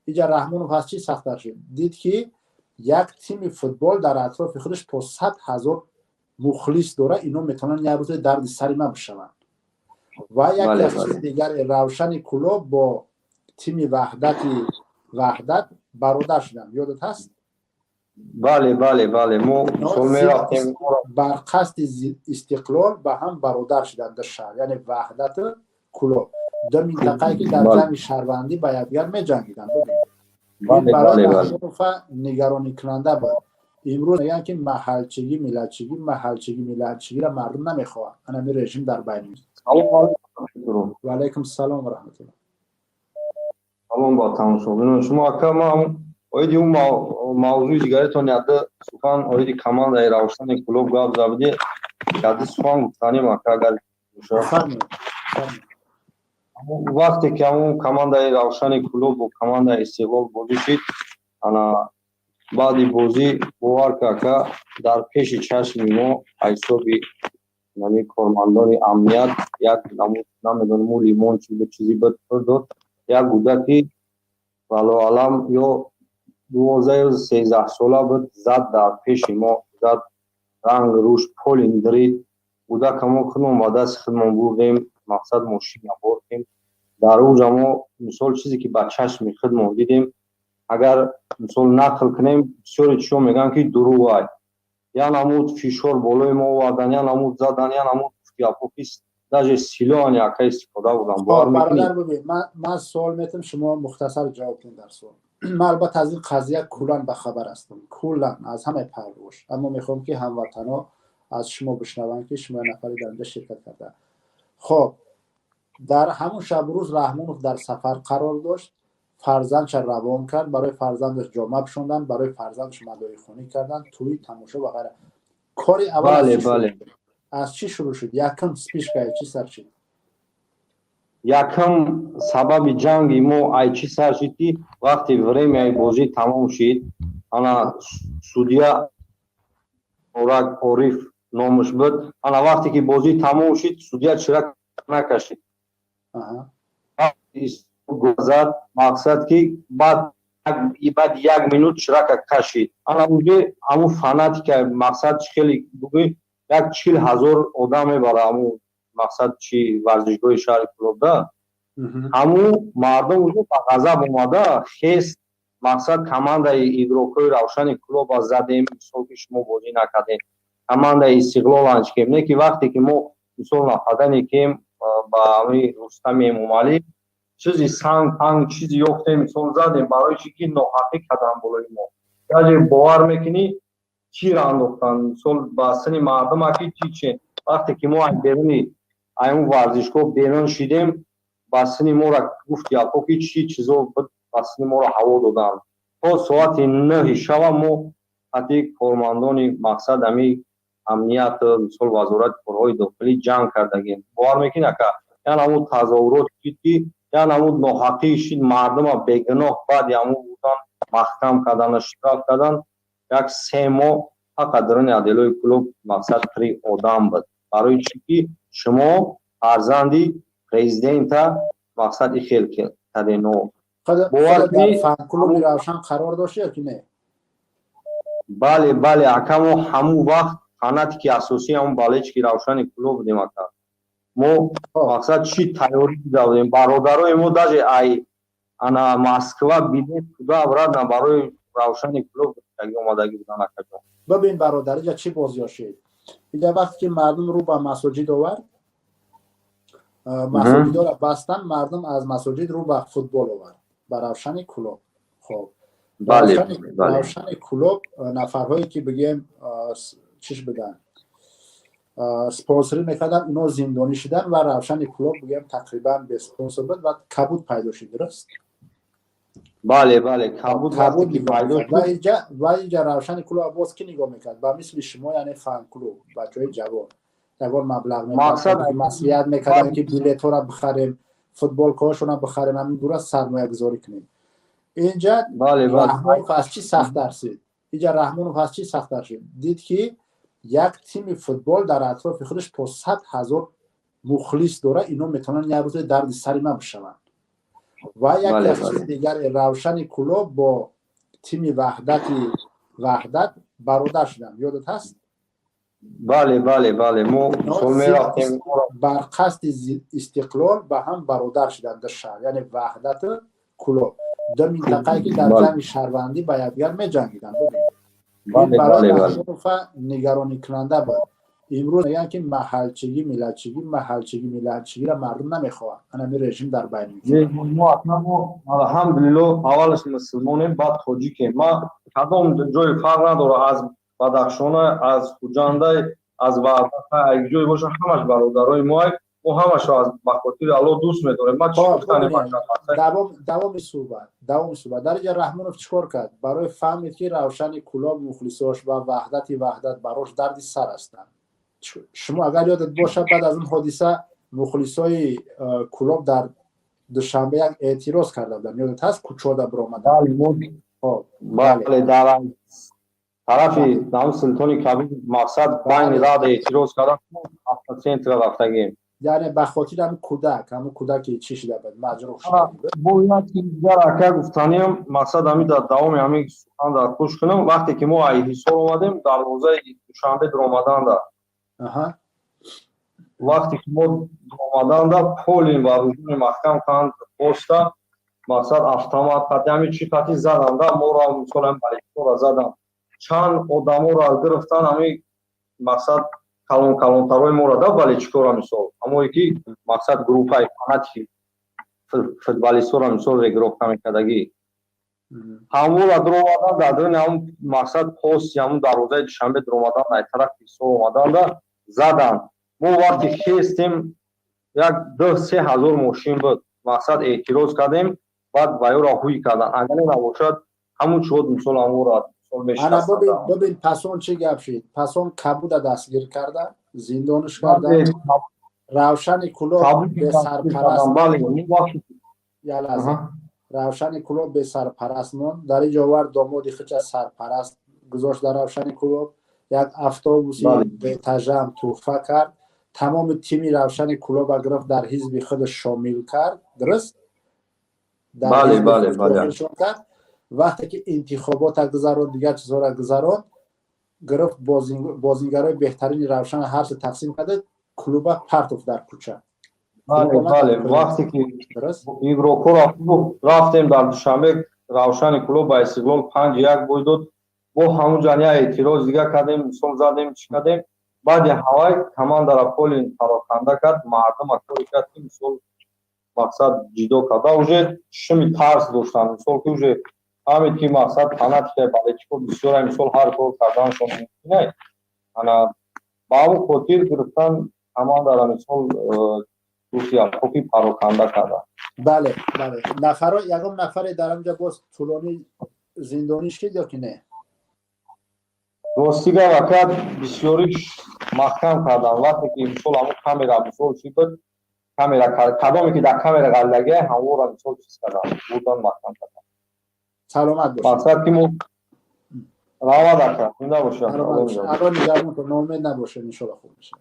اینجا رحمانوف از چی سخت‌تر شد؟ دید که یک تیم فوتبال در اطراف خودش تا 100,000 مخلص داره، اینا میتونن یه روز درد سر من بشون. و یک چیز دیگر، روشن کلوب با تیم وحدت برادر شدن، یادت هست؟ بله ما مسلمان رفتیم بر قصد استقلال به هم برادر شدن در شهر، یعنی وحدت کلوب. دو منطقه‌ای که در جنگ شهروندی با یکدیگر می‌جنگیدن. این برای رحمانوف نگرانی کننده بود. امروز میگن که محلچگی ملتچگی را مردم نمیخواه. انا رژیم در بین است. و علیکم السلام و رحمت الله. سلام با تماشاگران شما. کما اویدی اون موضوع دیگرتون یاد سخن اویدی کماندای روشن کلوب گاب زدی که سخن گفتنی اگر وقتی که اون کماندای روشن کلوب و کماندای استقلال بازی شد، انا بعد بازی باور که در پیش چشم ما حسابی نمی کارمندان امنیت یک نمیدونم لیمون چیزی بود یک گودکی ولو علم یا 12 13 ساله بود زد در پیش ما، زد رنگ روش پول درید گودک ما خودمون با دست خودمون بردیم، مقصد ماشین بردیم در اوجا ما مثال چیزی که با چشم خودمون دیدیم اگر مثال نقل کنیم بسیاری چیو میگن که دروغ است. یا نمود فشار بالای ما آوردن، یا نمود زدن، یا نمود گفتیاپوکیست даже سیلان یا که استفاده بودن. برادر ببین من سوال میتونم شما مختصر جواب بدین در سوال. من البته از این قضیه کلا به خبر هستم، کلا از همه پهلوش، اما میخوام که هموطنا از شما بشنون که شما نفری در اینجا شرکت کرده. خب در همون شب روز رحمانوف در سفر قرار داشت، فرزندش روان کرد، برای فرزندش جامه پوشوندن، برای فرزندش مداری خونی کردن، توی تماشا و غیره. کاری اول از چی شروع شد؟ یکم سپیش کرد چی سر شد؟ یکم سبب جنگ ما ای چی سر شد که وقتی время بازی تمام شد، انا سودیا اورак عارف نامش بود، انا وقتی که بازی تمام شد سودیا چرا نکشید. گذشت مقصد که بعد یک منوت چرا کشید. انا اونجا همون فناتی که مقصد خیلی بگوی 40,000 آدم میبره همون مقصد چی ورزشگاه شهر کلوب ده همون مردم اونجا با غضب اومده خیست مقصد کماندای ایدروکوی روشن کلوب از زدیم مثال که شما بازی نکردیم کماندای استقلال انج کم نه که وقتی که ما مثال نفدنی کم با همین رستم امومالی چیزی سنگ چیزی یافتیم مثال زدیم برای چی که ناحقی کردن بالای ما یعنی باور میکنی چی را انداختن مثال بسنی مردم اکی چی وقتی که ما بیرونی اون ورزشگاه بیرون شدیم بسنی ما را گفت یا پاکی چی چیزا بود بسنی ما را هوا دادن تا ساعت 9 شب ما حتی کارمندان مقصد همی امنیت مثال وزارت کارهای داخلی جنگ کردگیم باور میکنه که یعنی همون تظاهرات که یعنی همون ناحقی شد مردم بیگناه بعد همون بودن محکم کردن اشتراک کردن یک 3 ماه فقط درون عدالای کلوب مقصد 3 آدم بود برای چی شما فرزندی پرزیدنت مقصد خیلی کردین نو باور کنی فن کلوب روشن قرار داشت یا که نه؟ بله اکمو همون وقت خاناتی که اساسی همون بالچ که روشن کلوب بودیم اکم ما مقصد چی تیاری دادیم برادرای ما داجه ای انا مسکو بیدی خدا برادر برای روشن کلوب دیگه اومدگی بودن اکم ببین برادر جا چی بازی شد اینجا وقتی که مردم رو به مساجد آورد مساجد را بستن مردم از مساجد رو به فوتبال آورد به روشن کلوب. خب روشن کلوب نفرهایی که بگیم چیش بگن سپانسری میکردن اونا زندانی شدن و روشن کلوب بگیم تقریبا به سپانسر بود و کبود پیدا شد درست؟ بله کبود پیدا شد و اینجا روشن کلوب باز کی نگاه میکرد با مثل شما یعنی فن کلوب بچهای جوان اول مبلغ میکردن مسئولیت میکردن که بیلیت ها را بخریم فوتبال کارشون را بخریم همین درست سرمایه گذاری کنیم. اینجا رحمانوف از چی سخت درسید؟ اینجا رحمانوف از چی سخت درسید؟ دید که یک تیم فوتبال در اطراف خودش تا 100,000 مخلص داره اینا میتونن یه روز درد سر من بشون و یکی بله، از چیز بله. دیگر روشن کلوب با تیم وحدت برادر شدن، یادت هست؟ بله بله بله ما اینا سال می رفتیم بر قصد استقلال به هم برادر شدن در شهر، یعنی وحدت کلوب در منطقه‌ای که در بله جنگ شهروندی با یکدیگر می جنگیدن. ببین این بله برای بله بله رحمانوف نگرانی کننده بود. امروز میگن که محلچگی ملتچگی را مردم نمیخواد، همین رژیم در بین میگیره. ما اصلا الحمدلله اولش مسلمانیم بعد خوجیکیم. ما کدام جای فرق نداره از بدخشان از خوجنده از وردک یک جای باشه همش برادرای ما و همش از بخاطر الله دوست می‌داریم. ما چی کنیم؟ دوام صحبت در اینجا رحمانوف چیکار کرد؟ برای فهمید که روشن کلاب مخلصاش و وحدت براش درد سر هستند. شما اگر یادت باشه بعد از اون حادثه مخلصای کلاب در دوشنبه یک اعتراض کرده بودن، یادت هست؟ کوچودا برآمدن. بله در طرف نام سلطان کبیر مقصد بین راد اعتراض کردن افتا سنتر رفتگیم، یعنی به خاطر همون کودک چی شده بود مجروح شده بود. باید که در اکا گفتانیم مقصد همین در دوام همین سخن در پوش کنم. وقتی که ما ای حصار اومدیم در روزه دوشنبه در آمدن در وقتی که ما آمدن در پولیم و روزون محکم کند پوستا مقصد автомат قدمی چی قطی زدن در ما را مثلا بریکتور را زدن چند آدم را گرفتن همین مقصد کلانترهای ما را در بلی چکور را مثال اما یکی مقصد گروپ های فاناتی فوتبالیست را مثال گرفته میکردگی همون را در آمدن در درین همون مقصد پوست همون در روزه دوشنبه در آمدن در طرف حصار آمدن در زدن. ما وقتی خیستیم یک 2-3 هزار ماشین بود مقصد اعتراض کردیم بعد وایو را هوی کردن اگر نباشد همون شد مثال همون را انا ببین پسون چه گپ شد؟ پسون کبود دستگیر کرده زندانش کرده روشن کلوب به سرپرست روشن کلوب به سرپرست مون در اینجا ور دامادی خچ سرپرست گذاشت در روشن کلوب یک اتوبوسی به تجمع توفه کرد تمام تیمی روشن کلوب گرفت در حزب خود شامل کرد درست؟ بله وقتی که انتخابات گذران دیگر چیزها گذران گرفت بازیگرای بهترین روشن هر چه تقسیم کرده کلوب پرتوف در کوچه. بله وقتی که ایگروکو رفتیم در دوشنبه روشن کلوب با استقلال 5-1 بود داد با همون جانیا اعتراض دیگه کردیم مثال زدیم چی کردیم بعد هوای تمام در پول پراکنده کرد مردم اطوری کرد که مثال مقصد جدو کرده اوجه شمی ترس داشتن مثال که اوجه همین که مقصد فانات که باید چکور بسیار مثال هر کار کردن شما نه انا با همون خاطر گرفتن تمام در مثال روسیه خوبی پراکنده کرده. بله یکم نفر در اونجا باز طولانی زندانی شد یا که نه؟ راستیگه وقت بسیاریش محکم کردن وقتی که مثال همون کامera مثال چی بود کامera کدامی که در کامera قلدگه همون را مثال چیز کردن بودن محکم کردن. سلامت باشید. مقصد که ما راوا دکتر زنده باشه. الان نگران نامید نباشه ان شاء الله خوب میشه.